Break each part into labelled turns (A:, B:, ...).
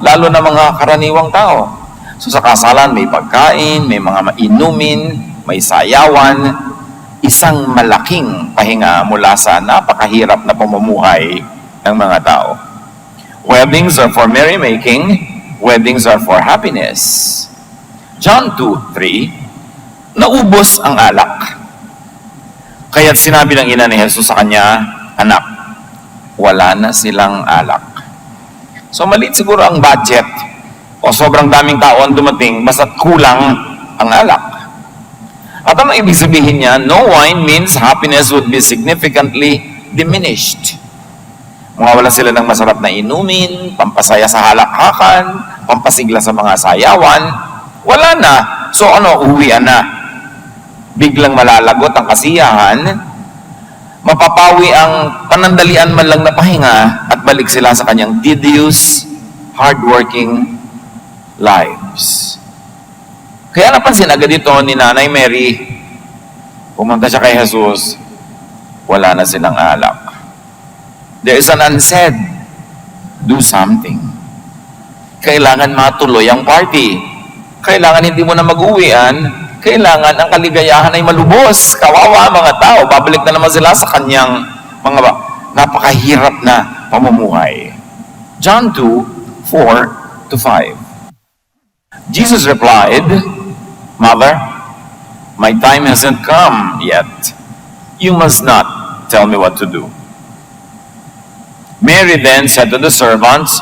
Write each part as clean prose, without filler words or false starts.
A: lalo na mga karaniwang tao. So sa kasalan, may pagkain, may mga mainumin, may sayawan, isang malaking pahinga mula sa napakahirap na pamumuhay ng mga tao. Weddings are for merrymaking, weddings are for happiness. John 2:3, naubos ang alak. Kaya't sinabi ng ina ni Jesus sa kanya, anak, wala na silang alak. So maliit siguro ang budget o sobrang daming tao ang dumating basta't kulang ang alak. At ano ibig sabihin niya? No wine means happiness would be significantly diminished. Mawawala sila ng masarap na inumin, pampasaya sa halakhakan, pampasigla sa mga sayawan. Wala na. So ano, uwian na. Biglang malalagot ang kasiyahan, mapapawi ang panandalian man lang na pahinga at balik sila sa kanyang tedious, hardworking lives. Kaya napansin agad ito ni Nanay Mary, pumunta siya kay Jesus, wala na silang alak. There is an unsaid, do something. Kailangan matuloy ang party. Kailangan hindi mo na mag-uwian. Kailangan ang kaligayahan ay malubos. Kawawa mga tao. Babalik na naman sila sa kanyang mga napakahirap na pamumuhay. John 2:4-5. Jesus replied, Mother, my time hasn't come yet. You must not tell me what to do. Mary then said to the servants,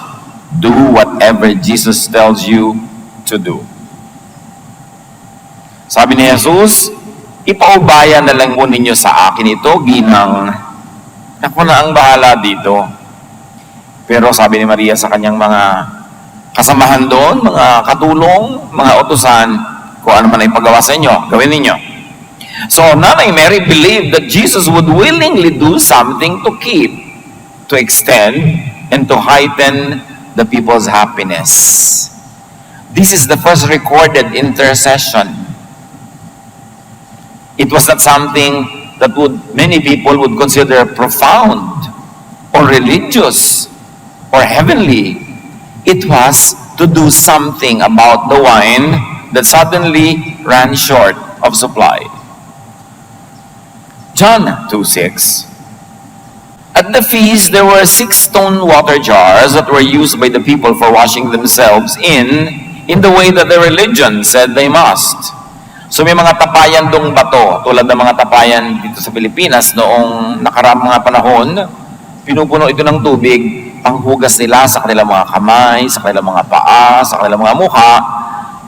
A: do whatever Jesus tells you to do. Sabi ni Jesus, ipaubaya na lang po ninyo sa akin ito, ginang. Ako na ang bahala dito. Pero sabi ni Maria sa kanyang mga kasamahan doon, mga katulong, mga utusan, kung ano man ay paggawa sa inyo, gawin ninyo. So, Nanay Mary believed that Jesus would willingly do something to keep, to extend, and to heighten the people's happiness. This is the first recorded intercession. It was not something that many people would consider profound or religious or heavenly. It was to do something about the wine that suddenly ran short of supply. John 2:6. At the feast, there were 6 stone water jars that were used by the people for washing themselves in the way that their religion said they must. So may mga tapayan dong bato, tulad ng mga tapayan dito sa Pilipinas noong nakaraang mga panahon, pinupuno ito ng tubig, panghugas nila sa kanilang mga kamay, sa kanilang mga paa, sa kanilang mga mukha,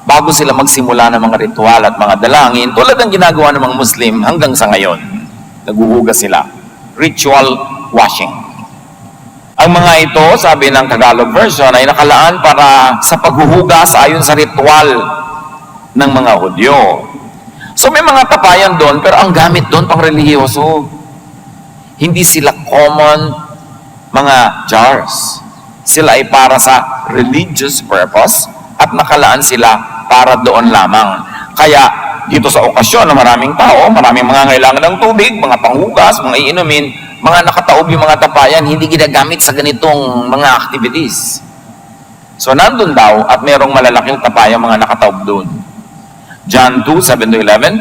A: bago sila magsimula ng mga ritual at mga dalangin, tulad ng ginagawa ng mga Muslim hanggang sa ngayon. Naguhugas sila. Ritual washing. Ang mga ito, sabi ng Tagalog version, ay nakalaan para sa paghuhugas ayon sa ritual ng mga Hudyo. So may mga tapayan doon, pero ang gamit doon pang relihiyoso. Hindi sila common mga jars. Sila ay para sa religious purpose at nakalaan sila para doon lamang. Kaya dito sa okasyon na maraming tao, maraming mga kailangan ng tubig, mga panghugas, mga iinumin, mga nakataob yung mga tapayan, hindi ginagamit sa ganitong mga activities. So nandun daw at merong malalaking tapayan mga nakataob doon. John 2:7-11.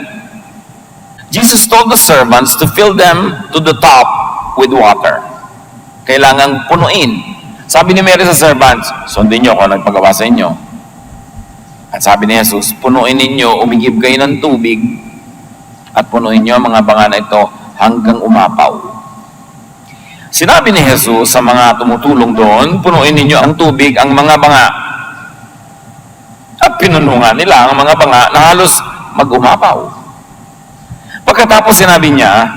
A: Jesus told the servants to fill them to the top with water. Kailangang punuin. Sabi ni Mary sa servants, sundin niyo ako nagpagawa sa inyo. At sabi ni Jesus, punuin ninyo, umigib kayo ng tubig at punuin niyo ang mga banga na ito hanggang umapaw. Sinabi ni Jesus sa mga tumutulong doon, punuin ninyo ang tubig, ang mga banga. At pinunungan nila ang mga banga na halos mag-umapaw. Pagkatapos sinabi niya,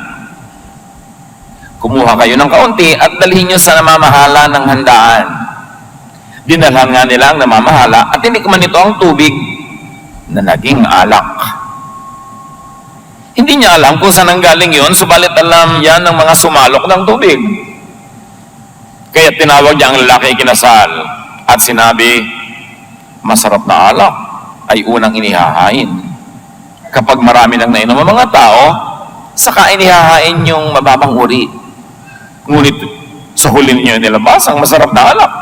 A: kumuha kayo ng kaunti at dalhin nyo sa namamahala ng handaan. Dinalhan nga nila ang namamahala at tinikman nito ang tubig na naging alak. Hindi niya alam kung saan ang galing yun, subalit alam yan ng mga sumalok ng tubig. Kaya tinawag niya ang lalaki ikinasal at sinabi, masarap na alak ay unang inihahain. Kapag marami nang nainom ang mga tao, saka inihahain yung mababang uri. Ngunit sa huli ninyo nilabas ang masarap na alak.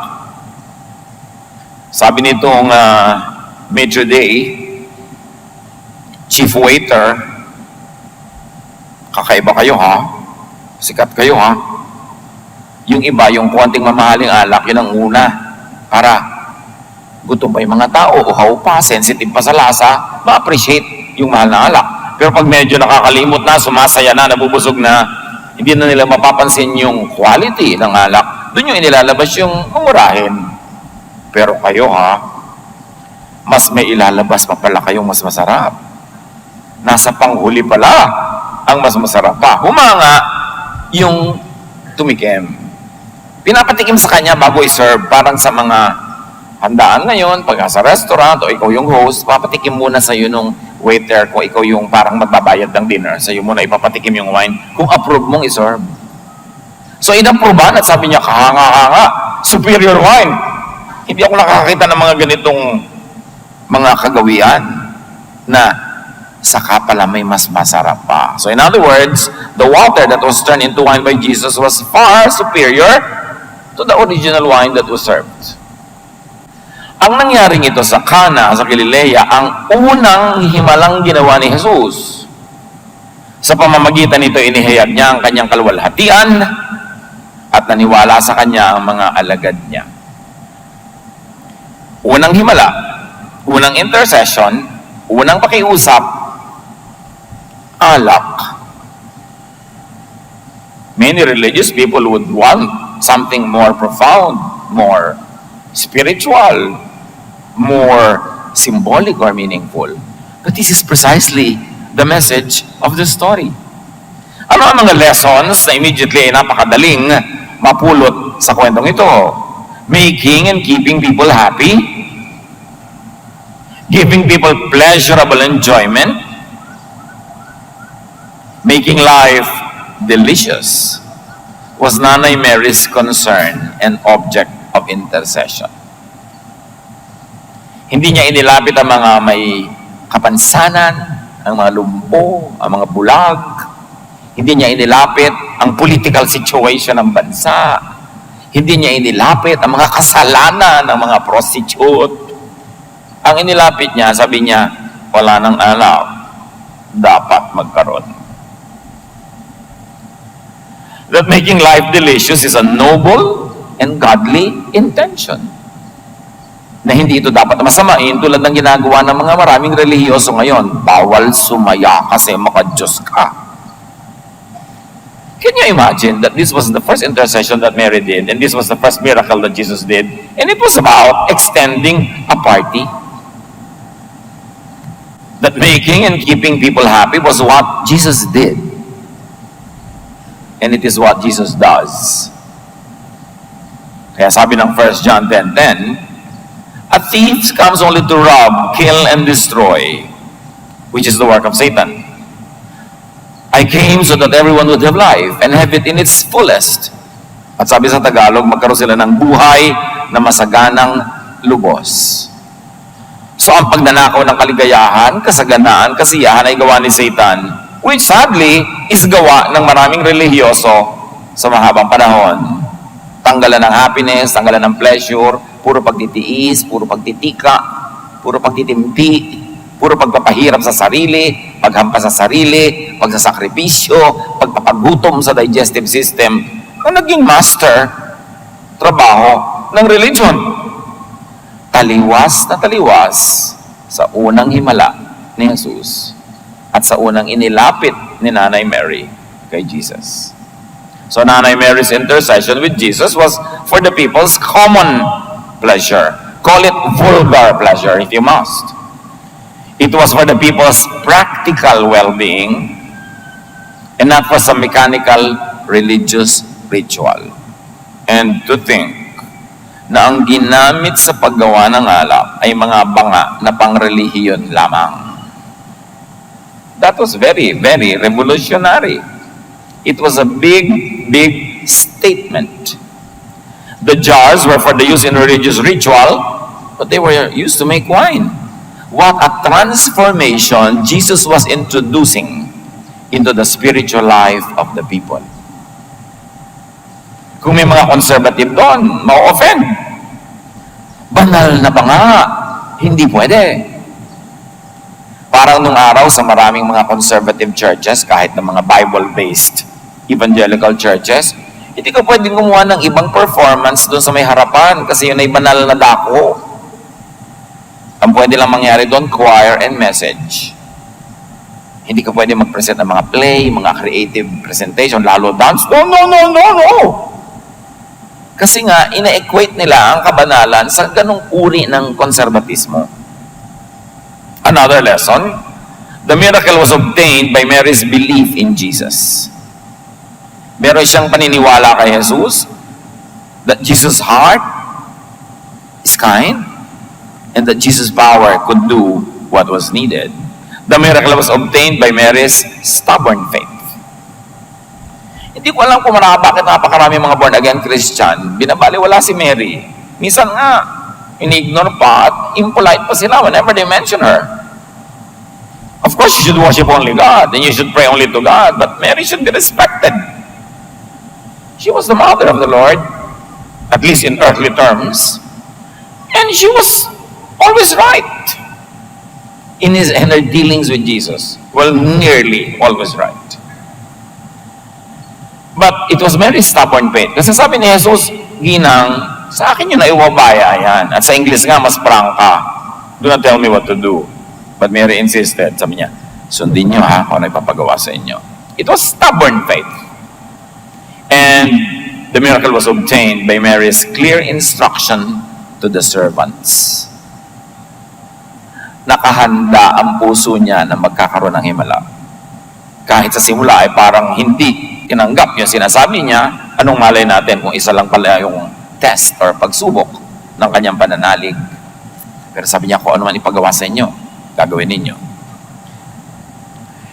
A: Sabi nitong Major Day, chief waiter, kakaiba kayo ha, sikat kayo ha. Yung iba, yung konting mamahaling alak, yun ang una. Para gutom pa yung mga tao, uhaw pa, sensitive pa sa lasa, ma-appreciate yung mahal na alak. Pero pag medyo nakakalimot na, sumasaya na, nabubusog na, hindi na nila mapapansin yung quality ng alak. Doon yung inilalabas yung mumurahin. Pero kayo ha, mas may ilalabas pa pala kayong mas masarap. Nasa panghuli pala ang mas masarap pa. Humanga yung tumikim. Pinapatikim sa kanya bago i-serve, parang sa mga handaan ngayon, pag sa restaurant o ikaw yung host, papatikim muna sa'yo nung waiter kung ikaw yung parang magbabayad ng dinner. Sa'yo muna ipapatikim yung wine kung approve mong i-serve. So inapprovean at sabi niya, kahanga-hanga, superior wine. Hindi ako nakakita ng mga ganitong mga kagawian na saka pala may mas masarap pa. So in other words, the water that was turned into wine by Jesus was far superior to the original wine that was served. Ang nangyaring ito sa Cana, sa Galilea, ang unang himalang ginawa ni Jesus. Sa pamamagitan nito, inihayag niya ang kanyang kaluwalhatian at naniwala sa kanya ang mga alagad niya. Unang himala, unang intercession, unang pakiusap, alak. Many religious people would want something more profound, more spiritual, more symbolic or meaningful. But this is precisely the message of the story. Ano ang mga lessons na immediately ay napakadaling mapulot sa kwentong ito? Making and keeping people happy, giving people pleasurable enjoyment, making life delicious was Nanay Mary's concern and object of intercession. Hindi niya inilapit ang mga may kapansanan, ang mga lumpo, ang mga bulag. Hindi niya inilapit ang political situation ng bansa. Hindi niya inilapit ang mga kasalanan ng mga prostitute. Ang inilapit niya, sabi niya, wala nang alam, dapat magkaroon. That making life delicious is a noble and godly intention. Na hindi ito dapat masamain tulad ng ginagawa ng mga maraming relihiyoso ngayon. Bawal sumaya kasi maka-Diyos ka. Can you imagine that this was the first intercession that Mary did and this was the first miracle that Jesus did, and it was about extending a party? That making and keeping people happy was what Jesus did. And it is what Jesus does. Kaya sabi ng 1 John 10:10, a thief comes only to rob, kill, and destroy, which is the work of Satan. I came so that everyone would have life and have it in its fullest. At sabi sa Tagalog, magkaroon sila ng buhay na masaganang lubos. So ang pagnanakaw ng kaligayahan, kasaganaan, kasiyahan ay gawa ni Satan, which sadly is gawa ng maraming relihiyoso sa mahabang panahon. Tanggalan ng happiness, tanggalan ng pleasure, puro pagtitiis, puro pagtitika, puro pagtitimpi, puro pagpapahirap sa sarili, paghampas sa sarili, pagsasakripisyo, pagpapagutom sa digestive system, ang naging master trabaho ng religion. Taliwas na taliwas sa unang himala ni Jesus at sa unang inilapit ni Nanay Mary kay Jesus. So Nanay Mary's intercession with Jesus was for the people's common pleasure. Call it vulgar pleasure if you must. It was for the people's practical well-being and not for some mechanical religious ritual. And to think na ang ginamit sa paggawa ng alak ay mga banga na pangrelihiyon lamang. That was very, very revolutionary. It was a big, big statement. The jars were for the use in religious ritual, but they were used to make wine. What a transformation Jesus was introducing into the spiritual life of the people. Kung may mga conservative doon, ma-offend. Banal na ba nga? Hindi pwede. Parang nung araw sa maraming mga conservative churches, kahit ng mga Bible-based evangelical churches, hindi ka pwedeng gumawa ng ibang performance doon sa may harapan kasi yun ay banal na dako. Ang pwede lang mangyari doon, choir and message. Hindi ka pwede mag-present ng mga play, mga creative presentation, lalo dance. No, no, no, no, no! Kasi nga, ina-equate nila ang kabanalan sa ganong uri ng konserbatismo. Another lesson, the miracle was obtained by Mary's belief in Jesus. Meron siyang paniniwala kay Jesus that Jesus' heart is kind and that Jesus' power could do what was needed. The miracle was obtained by Mary's stubborn faith. Hindi ko alam kung bakit napakarami mga born-again Christian, binabaliwala si Mary. Minsan nga, ini-ignore pa at impolite pa sila whenever they mention her. Of course, you should worship only God and you should pray only to God, but Mary should be respected. She was the mother of the Lord, at least in earthly terms, and she was always right in her dealings with Jesus. Well, nearly always right. But it was Mary's stubborn faith. Kasi sabi ni Jesus, Ginang, sa akin yun na iwabaya yan. At sa English nga, mas prangka. Do not tell me what to do. But Mary insisted. Sabi niya, sundin niyo ha, kung ano ipapagawa sa inyo. It was stubborn faith. And the miracle was obtained by Mary's clear instruction to the servants. Nakahanda ang puso niya na magkakaroon ng himala. Kahit sa simula ay parang hindi tinanggap yung sinasabi niya, anong malay natin kung isa lang pala yung test or pagsubok ng kanyang pananalig. Pero sabi niya, kung ano man ipagawa sa inyo, gagawin ninyo.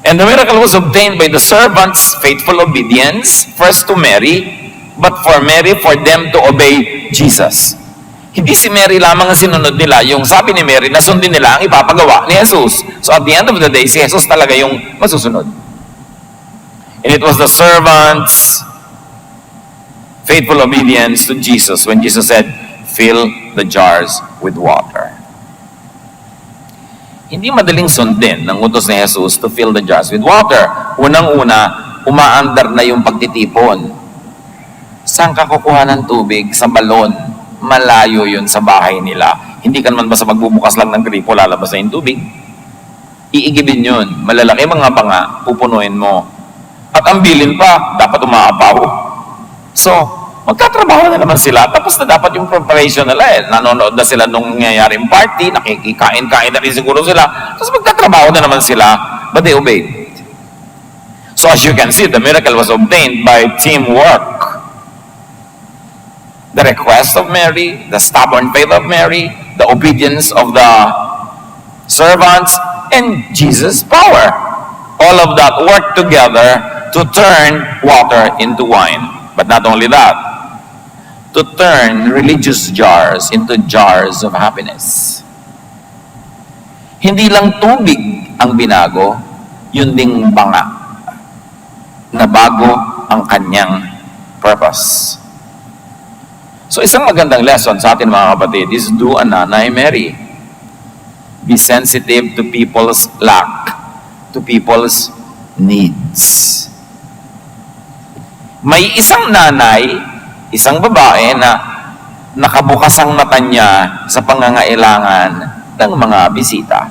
A: And the miracle was obtained by the servants' faithful obedience, first to Mary, but for Mary, for them to obey Jesus. Hindi si Mary lamang ang sinunod nila, yung sabi ni Mary, nasundin nila ang ipapagawa ni Jesus. So at the end of the day, si Jesus talaga yung masusunod. And it was the servants' faithful obedience to Jesus when Jesus said, fill the jars with water. Hindi madaling sundin ng utos ni Jesus to fill the jars with water. Unang-una, umaandar na yung pagtitipon. Saan ka kukuha ng tubig? Sa balon. Malayo yun sa bahay nila. Hindi ka naman basta magbubukas lang ng gripo, lalabas na yung tubig. Iigibin yun. Malalaki mga banga, pupunuin mo. At ang bilin pa, dapat umaapaw. So, magkatrabaho na naman sila. Tapos na dapat yung preparation nila eh. Nanonood na sila nung nangyayaring party, nakikikain-kain na rin siguro sila. Tapos magkatrabaho na naman sila, but they obeyed. So as you can see, the miracle was obtained by teamwork. The request of Mary, the stubborn faith of Mary, the obedience of the servants, and Jesus' power. All of that worked together to turn water into wine. But not only that, to turn religious jars into jars of happiness. Hindi lang tubig ang binago, yun ding banga na bago ang kanyang purpose. So isang magandang lesson sa atin mga kapatid is do a Nanay Mary. Be sensitive to people's lack, to people's needs. May isang nanay, isang babae na nakabukas ang mata niya sa pangangailangan ng mga bisita.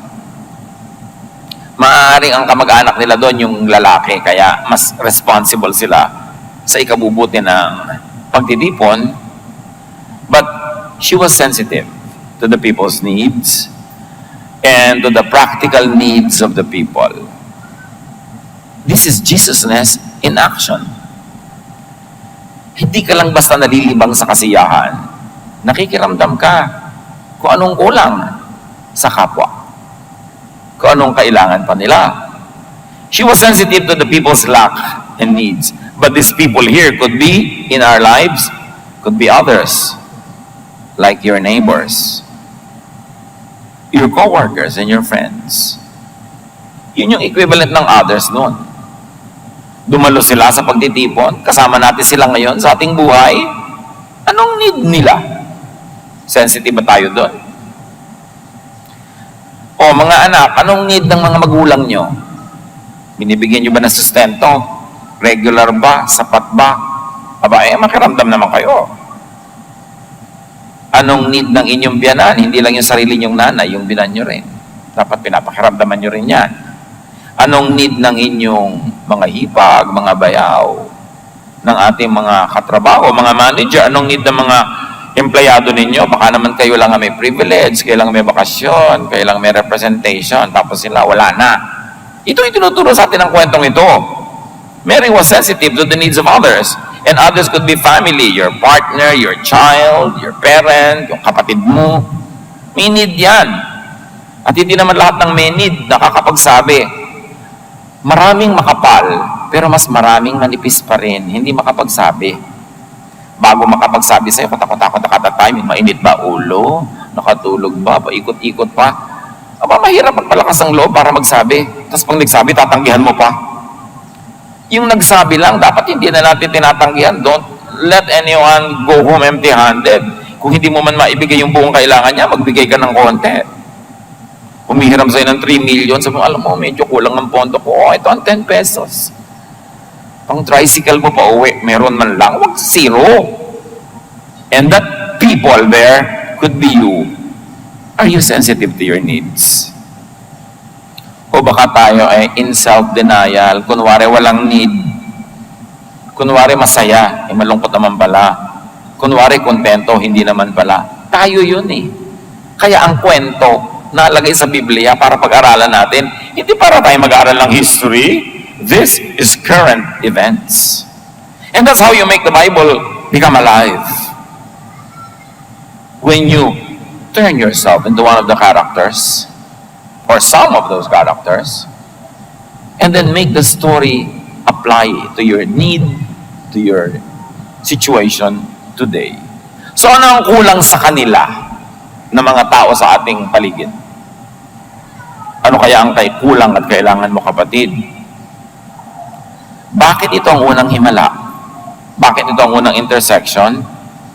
A: Maaaring ang kamag-anak nila doon yung lalaki, kaya mas responsible sila sa ikabubuti ng pagtitipon. But she was sensitive to the people's needs and to the practical needs of the people. This is Jesusness in action. Hindi ka lang basta nalilibang sa kasiyahan. Nakikiramdam ka kung anong kulang sa kapwa. Kung anong kailangan pa nila. She was sensitive to the people's lack and needs. But these people here could be in our lives, could be others, like your neighbors, your co-workers, and your friends. Yun yung equivalent ng others noon. Dumalo sila sa pagtitipon, kasama natin sila ngayon sa ating buhay. Anong need nila? Sensitive ba tayo doon? O mga anak, anong need ng mga magulang nyo? Binibigyan nyo ba ng sustento? Regular ba? Sapat ba? Aba, makiramdam naman kayo. Anong need ng inyong biyanan? Hindi lang yung sarili nyong nanay, yung binan nyo rin. Dapat pinapakiramdaman nyo rin yan. Anong need ng inyong mga hipag, mga bayaw, ng ating mga katrabaho, mga manager? Anong need ng mga empleyado ninyo? Baka naman kayo lang may privilege, kayo lang may bakasyon, kayo lang may representation, tapos sila wala na. Ito yung tinuturo sa atin ng kwentong ito. Mary was sensitive to the needs of others. And others could be family, your partner, your child, your parent, yung kapatid mo. May need yan. At hindi naman lahat ng may need nakakapagsabi. Maraming makapal, pero mas maraming manipis pa rin. Hindi makapagsabi. Bago makapagsabi sa'yo, katakot-takot na kada time, mainit ba ulo? Nakatulog ba? Paikot-ikot pa? Aba, mahirap magpalakas ang loob para magsabi. Tapos pag nagsabi, tatanggihan mo pa. Yung nagsabi lang, dapat hindi na natin tinatanggihan. Don't let anyone go home empty-handed. Kung hindi mo man maibigay yung buong kailangan niya, magbigay ka ng konti. Humihiram sa'yo ng 3 million, sabi mo, alam mo, medyo kulang ang pondo ko. Oh, ito ang 10 pesos. Pang tricycle mo pa uwi, meron man lang, wag zero. And that people there could be you. Are you sensitive to your needs? O baka tayo ay in self-denial, kunwari walang need, kunwari masaya, malungkot naman pala, kunwari kontento, hindi naman pala. Tayo yun eh. Kaya ang kwento nalagay sa Biblia para pag-aralan natin, hindi para tayo mag-aaral ng history. This is current events. And that's how you make the Bible become alive. When you turn yourself into one of the characters, or some of those characters, and then make the story apply to your need, to your situation today. So ano ang kulang sa kanila na mga tao sa ating paligid? Ano kaya ang kulang at kailangan mo, kapatid? Bakit ito ang unang himala? Bakit ito ang unang intersection?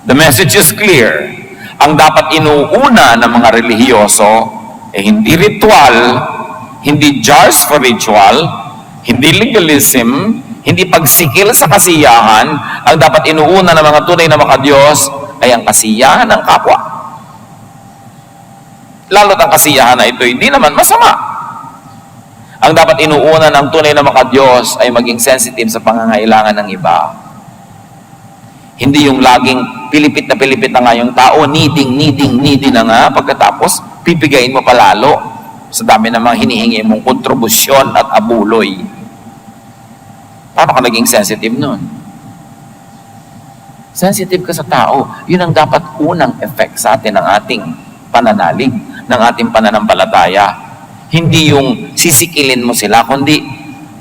A: The message is clear. Ang dapat inuuna ng mga relihiyoso hindi ritual, hindi jars for ritual, hindi legalism, hindi pagsikil sa kasiyahan. Ang dapat inuuna ng mga tunay na makadiyos ay ang kasiyahan ng kapwa. Lalo't ang kasiyahan na ito, hindi naman masama. Ang dapat inuuna ng tunay na makadiyos ay maging sensitive sa pangangailangan ng iba. Hindi yung laging pilipit na nga yung tao, needing na nga, pagkatapos pipigayin mo palalo sa dami ng mga hinihingi mong kontribusyon at abuloy. Paano ka naging sensitive nun? Sensitive ka sa tao. Yun ang dapat unang effect sa atin ng ating pananalig, ng ating pananampalataya. Hindi yung sisikilin mo sila, kundi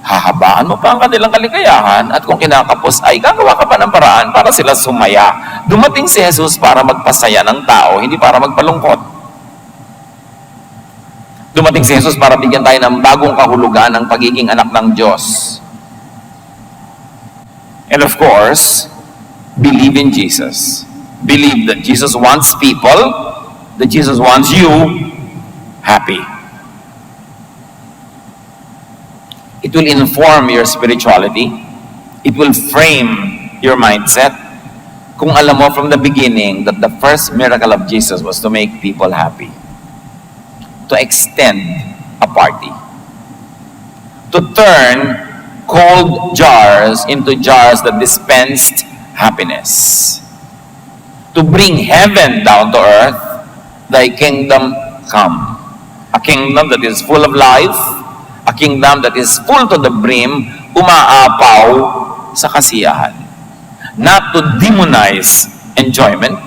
A: hahabaan mo pa ang kanilang kaligayahan at kung kinakapos ay gagawa ka pa ng paraan para sila sumaya. Dumating si Jesus para magpasaya ng tao, hindi para magpalungkot. Dumating si Jesus para bigyan tayo ng bagong kahulugan ng pagiging anak ng Diyos. And of course, believe in Jesus. Believe that Jesus wants people, that Jesus wants you happy. It will inform your spirituality. It will frame your mindset. Kung alam mo from the beginning that the first miracle of Jesus was to make people happy. To extend a party. To turn cold jars into jars that dispensed happiness. To bring heaven down to earth, thy kingdom come. A kingdom that is full of life, a kingdom that is full to the brim, umaapaw sa kasiyahan. Not to demonize enjoyment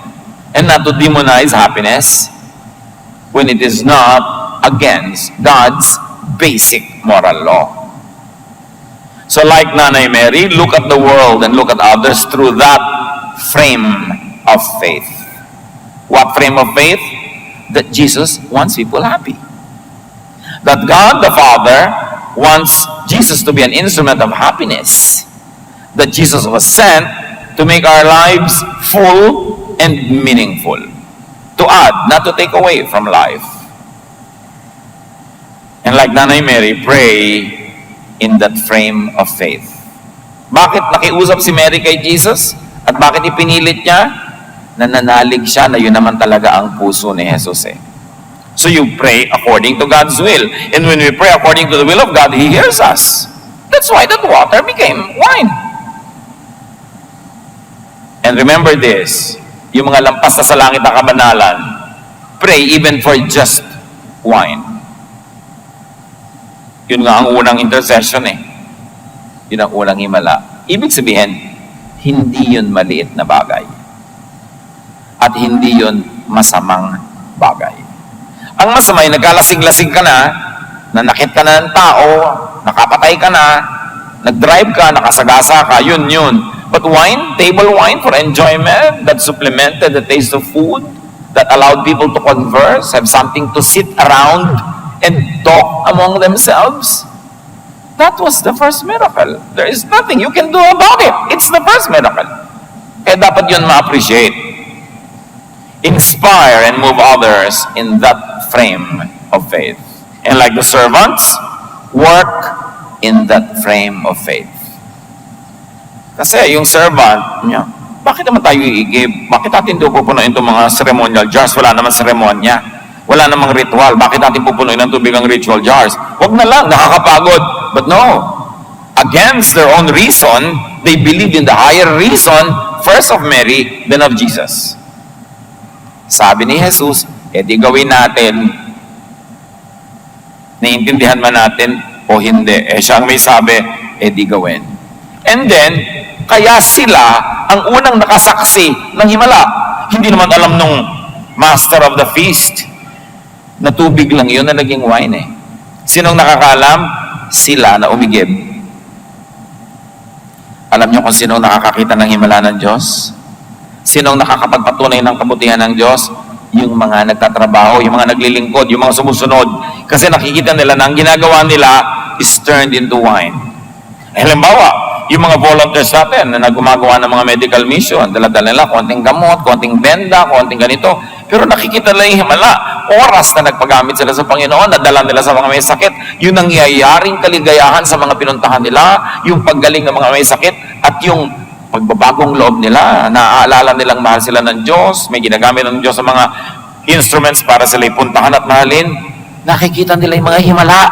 A: and not to demonize happiness when it is not against God's basic moral law. So like Nanay Mary, look at the world and look at others through that frame of faith. What frame of faith? That Jesus wants people happy. That God the Father wants Jesus to be an instrument of happiness. That Jesus was sent to make our lives full and meaningful. To to add, not to take away from life. And like Nanay Mary, pray in that frame of faith. Bakit nakiusap si Mary kay Jesus? At bakit ipinilit niya? Nananalig siya na yun naman talaga ang puso ni Jesus eh. So you pray according to God's will. And when we pray according to the will of God, He hears us. That's why that water became wine. And remember this, yung mga lampas na sa langit na kabanalan, pray even for just wine. Yun nga ang unang intercession eh. Yun ang unang himala. Ibig sabihin, hindi yun maliit na bagay. At hindi yun masamang bagay. Ang masamay, nagkalasing-lasing ka na, nanakit ka na ng tao, nakapatay ka na, nag-drive ka, nakasagasa ka, yun. But wine, table wine for enjoyment, that supplemented the taste of food, that allowed people to converse, have something to sit around and talk among themselves. That was the first miracle. There is nothing you can do about it. It's the first miracle. Kaya dapat yun ma-appreciate. Inspire and move others in that frame of faith. And like the servants, work in that frame of faith. Kasi yung servant niya, bakit naman tayo i-give? Bakit natin doon pupunuin itong mga ceremonial jars? Wala naman seremonya. Wala namang ritual. Bakit natin pupunuin ng tubig ang ritual jars? Huwag na lang, nakakapagod. But no. Against their own reason, they believed in the higher reason, first of Mary, then of Jesus. Sabi ni Jesus, di gawin natin. Naiintindihan man natin o hindi. Siya ang may sabi, di gawin. And then, kaya sila ang unang nakasaksi ng himala. Hindi naman alam nung master of the feast na tubig lang yun na naging wine eh. Sinong nakakaalam? Sila na umigib. Alam niyo kung sinong nakakakita ng himala ng Diyos? Sinong nakakapagpatunay ng kabutihan ng Diyos? Yung mga nagtatrabaho, yung mga naglilingkod, yung mga sumusunod. Kasi nakikita nila na ang ginagawa nila is turned into wine. Halimbawa, yung mga volunteers natin na gumagawa ng mga medical mission, dala-dala nila konting gamot, konting benda, konting ganito. Pero nakikita nila yung himala. Oras na nagpagamit sila sa Panginoon, nadala nila sa mga may sakit, yung nangyayaring kaligayahan sa mga pinuntahan nila, yung paggaling ng mga may sakit, at yung pagbabagong loob nila, naaalala nilang mahal sila ng Diyos, may ginagamit ng Diyos sa mga instruments para sila ipuntahan at mahalin, nakikita nila yung mga himala.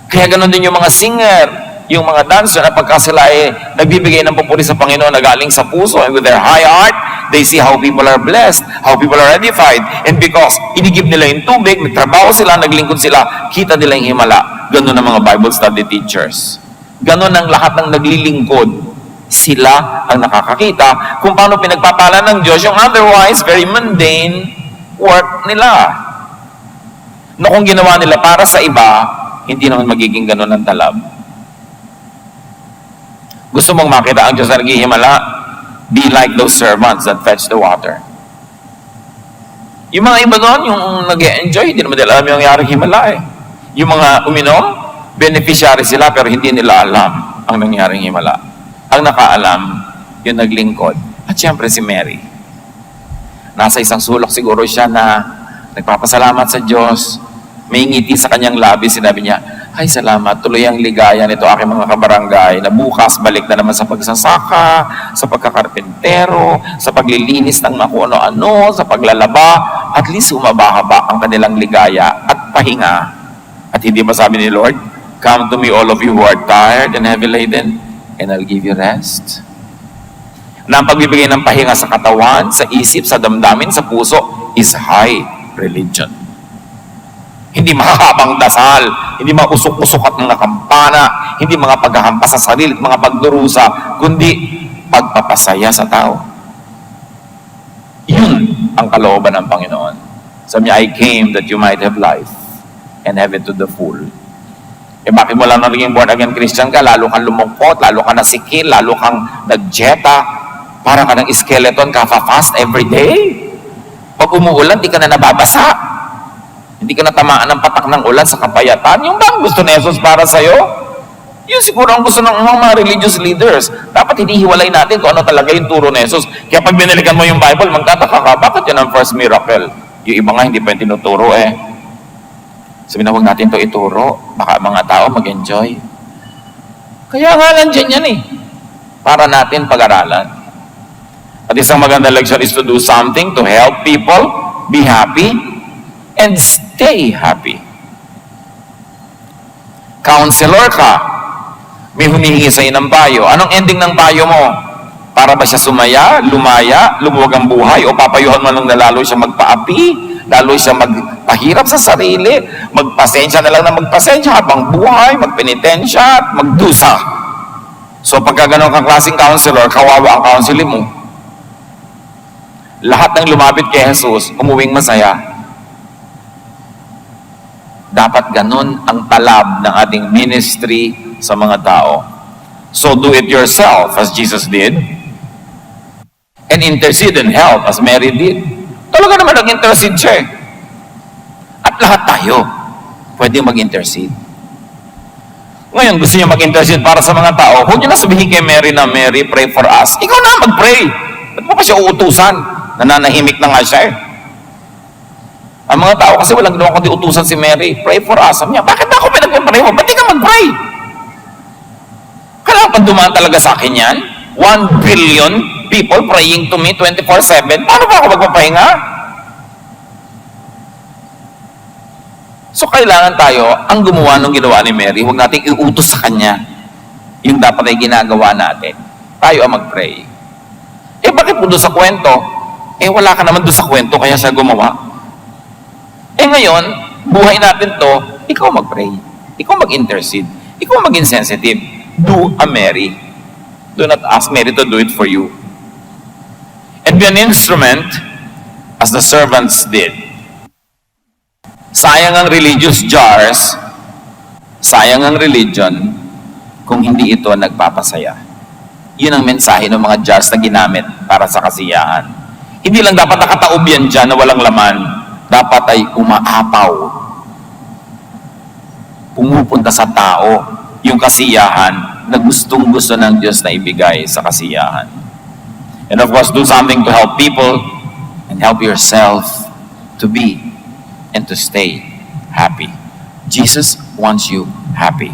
A: Kaya ganun din yung mga singer, yung mga dancer na pagka sila ay nagbibigay ng papuri sa Panginoon na galing sa puso, and with their high heart, they see how people are blessed, how people are edified, and because inigib nila yung tubig, nagtrabaho sila, naglingkod sila, kita nila yung himala. Ganun ang mga Bible study teachers. Ganun ang lahat ng naglilingkod. Sila ang nakakakita kung paano pinagpapala ng Diyos yung otherwise very mundane work nila. Na kung ginawa nila para sa iba, hindi naman magiging ganun ang talab. Gusto mong makita ang Diyos na naghihimala? Be like those servants that fetch the water. Yung mga iba doon, yung nag-enjoy, hindi naman nila alam yung nangyaring himala eh. Yung mga uminom, beneficiary sila pero hindi nila alam ang nangyaring himala. Ang nakaalam, yung naglingkod. At syempre si Mary. Nasa isang sulok siguro siya na nagpapasalamat sa Diyos. May ngiti sa kanyang labi, sinabi niya, ay salamat, tuloy ang ligaya nito aking mga kabarangay na bukas balik na naman sa pagsasaka, sa pagkakarpentero, sa paglilinis ng mga kung ano-ano, sa paglalaba, at least humaba-haba ang kanilang ligaya at pahinga. At hindi ba sabi ni Lord, come to me all of you who are tired and heavy laden, and I'll give you rest. Na ang pagbibigay ng pahinga sa katawan, sa isip, sa damdamin, sa puso, is high religion. Hindi mahahabang dasal, hindi mga usok-usok at mga kampana, hindi mga paghahampas sa sarili at mga pagdurusa, kundi pagpapasaya sa tao. Yun ang kalooban ng Panginoon. Sabi niya, I came that you might have life and have it to the full. Bakit mo lang naging born again Christian ka? Lalo kang lumungkot, lalo kang nasikil, lalo kang nagjeta, para ka ng skeleton, ka-fast every day. Pag umuulan, di ka na nababasa. Hindi ka natamaan ng patak ng ulan sa kapayatan. Yung bang gusto ni Jesus para sa'yo? Yun siguro ang gusto ng mga religious leaders. Dapat hinihiwalay natin kung ano talaga yung turo ni Jesus. Kaya pag binalikan mo yung Bible, magtataka ka, bakit yan ang first miracle? Yung iba nga hindi pa yung tinuturo eh. Sabi na, huwag natin ito ituro. Baka mga tao mag-enjoy. Kaya nga nandiyan yan eh. Para natin pag-aralan. At isang magandang leksyon is to do something to help people be happy and stay happy. Counselor ka, may humihingi sa'yo ng payo. Anong ending ng payo mo? Para ba siya sumaya, lumaya, lumuwag ang buhay, o papayuhan mo lang na lalo siya magpaapi, lalo siya magpahirap sa sarili, magpasensya na lang na magpasensya habang buhay, magpenitensya at magdusa. So pagka ganun kang klaseng counselor, kawawa ang counseling mo. Lahat ng lumapit kay Jesus, umuwing masaya. Dapat ganun ang talab ng ating ministry sa mga tao. So do it yourself as Jesus did, and intercede and help as Mary did. Talaga naman nag-intercede siya eh. At lahat tayo pwede mag-intercede. Ngayon, gusto niya mag-intercede para sa mga tao, huwag niyo na sabihin kay Mary na, Mary, pray for us. Ikaw na mag-pray. Ba't mo pa siya uutusan? Nananahimik na nga siya eh. Ang mga tao kasi walang ginawa kundi utusan si Mary, pray for us. Sabi niya, bakit ako pinag-pray mo? Ba't di ka mag-pray? Kailangan pa dumaan talaga sa akin yan? 1 billion people praying to me 24/7. Paano ba ako magpapahinga? So kailangan tayo, ang gumawa ng ginawa ni Mary, huwag nating iutos sa kanya yung dapat ay ginagawa natin. Tayo ang mag-pray. Eh bakit po doon sa kwento? Eh wala ka naman doon sa kwento, kaya siya gumawa. Eh ngayon, buhay natin to, ikaw mag-pray. Ikaw mag-intercede. Ikaw maging sensitive. Do a Mary. Do not ask Mary to do it for you. And be an instrument as the servants did. Sayang ang religious jars, sayang ang religion kung hindi ito nagpapasaya. Yun ang mensahe ng mga jars na ginamit para sa kasiyahan. Hindi lang dapat nakataob yan dyan na walang laman. Dapat ay umaapaw. Pumupunta sa tao yung kasiyahan na gustong-gusto ng Diyos na ibigay sa kasiyahan. And of course, do something to help people and help yourself to be and to stay happy. Jesus wants you happy.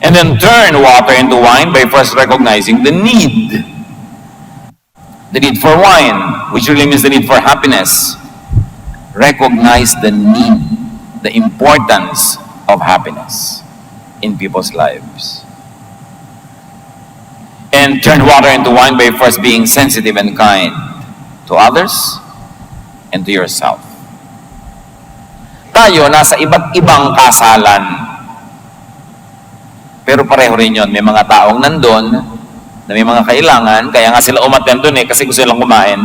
A: And then turn water into wine by first recognizing the need. The need for wine, which really means the need for happiness. Recognize the need, the importance of happiness in people's lives. And turn water into wine by first being sensitive and kind to others and to yourself. Tayo, nasa iba't ibang kasalan. Pero pareho rin yun. May mga taong nandun na may mga kailangan, kaya nga sila umattend doon eh, kasi gusto nilang kumain.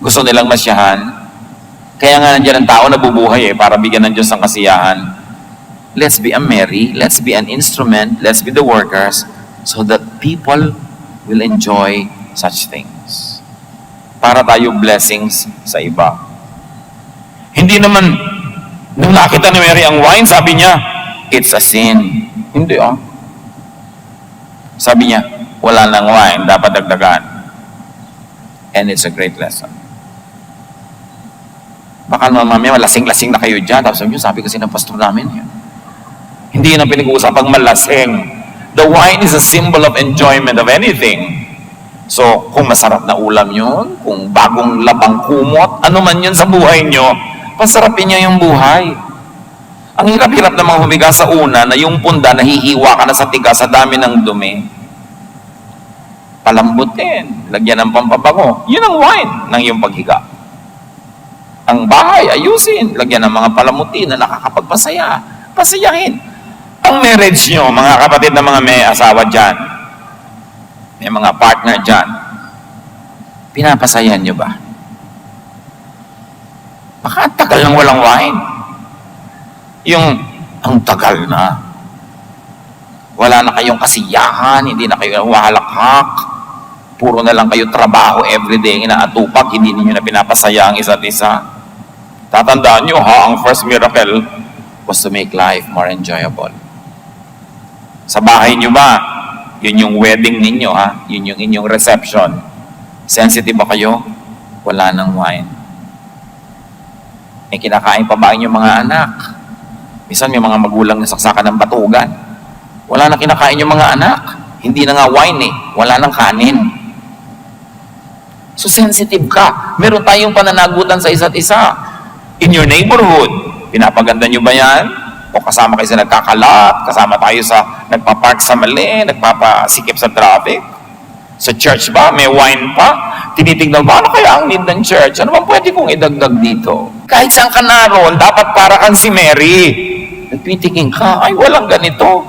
A: Gusto nilang masyahan. Kaya nga nandiyan ang tao na bubuhay eh, para bigyan ng Diyos ng kasiyahan. Let's be a Mary, let's be an instrument, let's be the workers, so that people will enjoy such things. Para tayo blessings sa iba. Hindi naman, nung nakita ni Mary ang wine, sabi niya, it's a sin. Hindi ah. Sabi niya, wala nang wine, dapat dagdagan. And it's a great lesson. Baka naman mamaya, lasing-lasing na kayo dyan. Tapos sabi kasi ng pastor namin, yun. Hindi yun ang pinag-uusapang malasing. The wine is a symbol of enjoyment of anything. So, kung masarap na ulam yun, kung bagong labang kumot, ano man yun sa buhay nyo, pasarapin nyo yung buhay. Ang hirap-hirap namang humiga sa una na yung punda, nahihiwa ka na sa tiga sa dami ng dumi. Palambutin, lagyan ng pampabango. Yun ang wine ng iyong paghiga. Ang bahay, ayusin, lagyan ng mga palamuti na nakakapagpasaya. Pasayahin. Ang marriage nyo, mga kapatid na mga may asawa dyan, may mga partner dyan, pinapasayahan nyo ba? Baka tagal ng walang wine. Yung, ang tagal na. Wala na kayong kasiyahan, hindi na kayo wahalakhak. Puro na lang kayo trabaho everyday, inaatupag, hindi niyo na pinapasaya ang isa't isa. Tatandaan nyo ha, ang first miracle, was to make life more enjoyable. Sa bahay nyo ba, yun yung wedding ninyo, ha? Yun yung inyong reception. Sensitive ba kayo? Wala nang wine. May kinakain pa ba inyong mga anak? Minsan may mga magulang na saksakan ng batugan. Wala nang kinakain yung mga anak. Hindi na nga wine eh. Wala nang kanin. So sensitive ka. Meron tayong pananagutan sa isa't isa. In your neighborhood, pinapaganda nyo ba yan? O kasama kayo sa nagkakalat, kasama tayo sa nagpapark sa mali, nagpapasikip sa traffic. Sa church ba? May wine pa? Tinitignan ba? Ano kaya ang need ng church? Ano bang pwede kong idagdag dito? Kahit saan ka naroon, dapat para kang si Mary. Nagtitingin ka, ay walang ganito.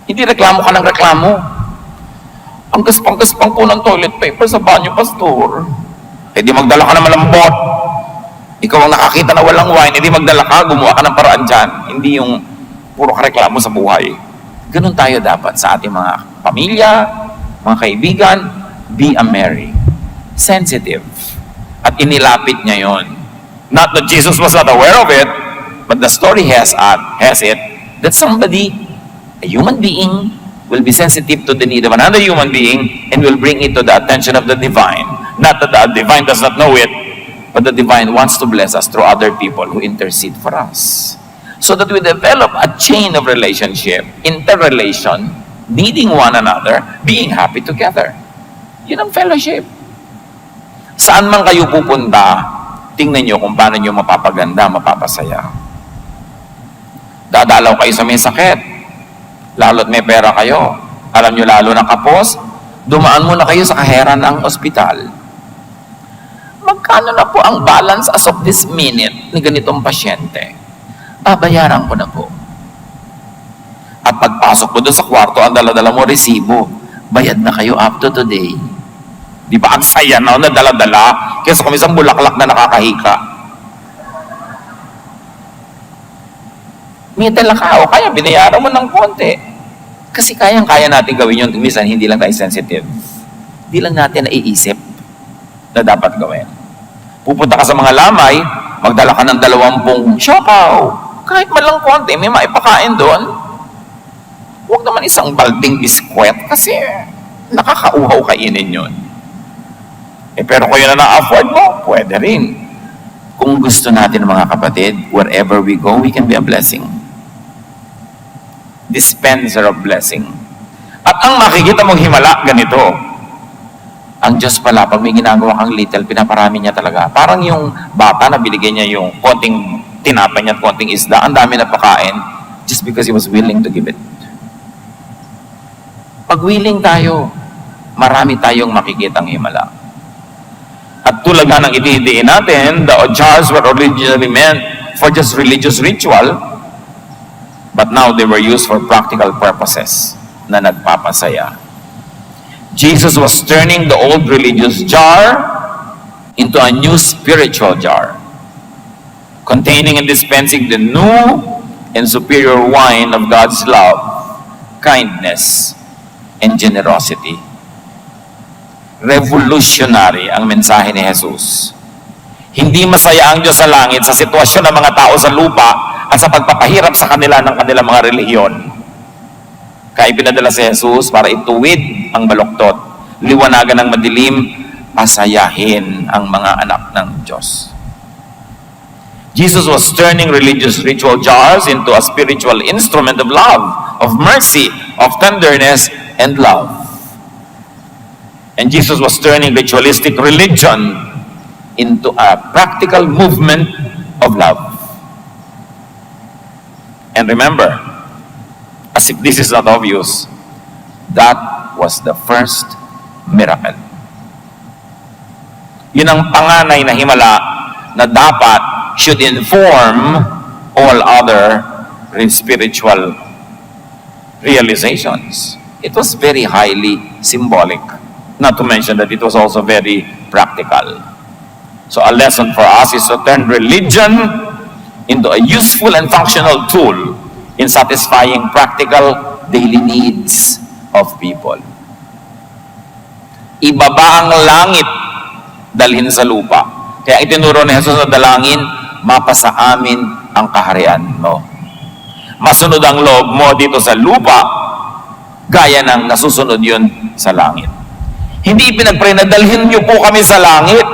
A: Hindi reklamo ka ng reklamo. Ang gaspang-gaspang po ng toilet paper sa banyo, pastor. Eh di magdala ka ng malambot. Ikaw ang nakakita na walang wine, hindi magdala ka, gumawa ka ng paraan dyan. Hindi yung puro kareklamo sa buhay. Ganun tayo dapat sa ating mga pamilya, mga kaibigan, be a Mary. Sensitive. At inilapit niya yon. Not that Jesus was not aware of it, but the story has it that somebody, a human being, will be sensitive to the need of another human being and will bring it to the attention of the divine. Not that the divine does not know it, but the divine wants to bless us through other people who intercede for us. So that we develop a chain of relationship, interrelation, needing one another, being happy together. Yun ang fellowship. Saan man kayo pupunta, tingnan nyo kung paano nyo mapapaganda, mapapasaya. Dadalaw kayo sa may sakit, lalo't may pera kayo. Alam nyo lalo na kapos, dumaan muna kayo sa kaheran ng ospital. Magkano na po ang balance as of this minute ni ganitong pasyente? Babayaran ko na po. At pagpasok mo doon sa kwarto, ang dala-dala mo resibo. Bayad na kayo up to today. Di ba ang saya na dala-dala? Kesa kung isang bulaklak na nakakahika. May dala ka o kaya binayaran mo ng konti. Kasi kayang-kaya natin gawin yun. Minsan hindi lang tayo sensitive. Hindi lang natin naiisip na dapat gawin. Pupunta ka sa mga lamay, magdala ka ng 20 siopaw. Kahit man lang konti, may maipakain doon. Huwag naman isang balding biskwet kasi nakakauhaw kainin yun. Pero kung yun na na-afford mo, pwede rin. Kung gusto natin mga kapatid, wherever we go, we can be a blessing. Dispenser of blessing. At ang makikita mong himala, ganito. Ang Diyos pala, pag may ginagawa kang little, pinaparami niya talaga. Parang yung bata na binigay niya yung konting tinapay niya at konting isda, ang dami na pakain, just because He was willing to give it. Pag willing tayo, marami tayong makikitang himala. At tulad nga ng itihitiin natin, the jars were originally meant for just religious ritual, but now they were used for practical purposes na nagpapasaya. Jesus was turning the old religious jar into a new spiritual jar, containing and dispensing the new and superior wine of God's love, kindness, and generosity. Revolutionary ang mensahe ni Jesus. Hindi masaya ang Diyos sa langit sa sitwasyon ng mga tao sa lupa at sa pagpapahirap sa kanila ng kanilang mga relihiyon. Kaya pinadala si Jesus para ituwid ang baluktot, liwanagan ng madilim, pasayahin ang mga anak ng Diyos. Jesus was turning religious ritual jars into a spiritual instrument of love, of mercy, of tenderness, and love. And Jesus was turning ritualistic religion into a practical movement of love. And remember, as if this is not obvious, that was the first miracle. Yun ang panganay na himala na dapat should inform all other spiritual realizations. It was very highly symbolic. Not to mention that it was also very practical. So a lesson for us is to turn religion into a useful and functional tool in satisfying practical daily needs of people. Ibaba ang langit, dalhin sa lupa. Kaya itinuro ni Jesus na dalangin, mapasa amin ang kaharian mo. Masunod ang loob mo dito sa lupa, gaya ng nasusunod yun sa langit. Hindi pinagpray na dalhin niyo po kami sa langit.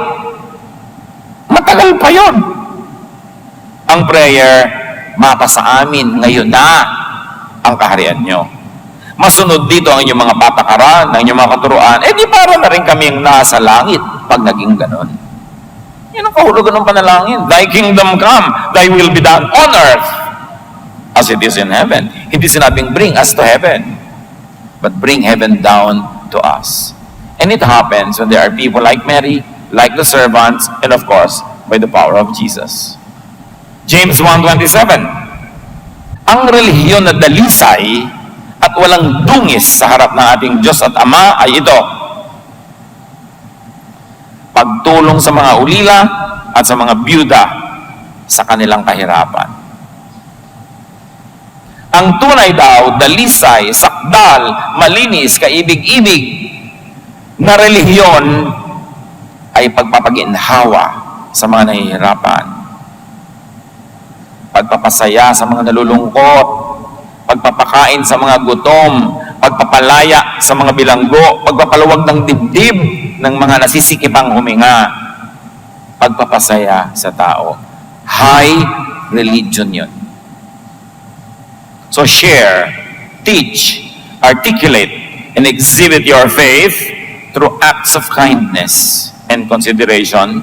A: Matagal pa yun. Ang prayer, mapa sa amin ngayon na ang kaharian nyo. Masunod dito ang inyong mga patakaran, ang inyong mga katuruan, di para na rin kaming nasa langit pag naging ganon. Yan ang kahulugan ng panalangin. Thy kingdom come, thy will be done on earth as it is in heaven. Hindi sinabing bring us to heaven, but bring heaven down to us. And it happens when there are people like Mary, like the servants, and of course, by the power of Jesus. James 1:27. Ang relihiyon na dalisay at walang dungis sa harap ng ating Diyos at Ama ay ito: pagtulong sa mga ulila at sa mga byuda sa kanilang kahirapan. Ang tunay daw, dalisay, sakdal, malinis, kaibig-ibig na relihiyon ay pagpapaginhawa sa mga nahihirapan, pagpapasaya sa mga nalulungkot, pagpapakain sa mga gutom, pagpapalaya sa mga bilanggo, pagpapaluwag ng dibdib ng mga nasisikipang huminga, pagpapasaya sa tao. High religion yun. So share, teach, articulate, and exhibit your faith through acts of kindness and consideration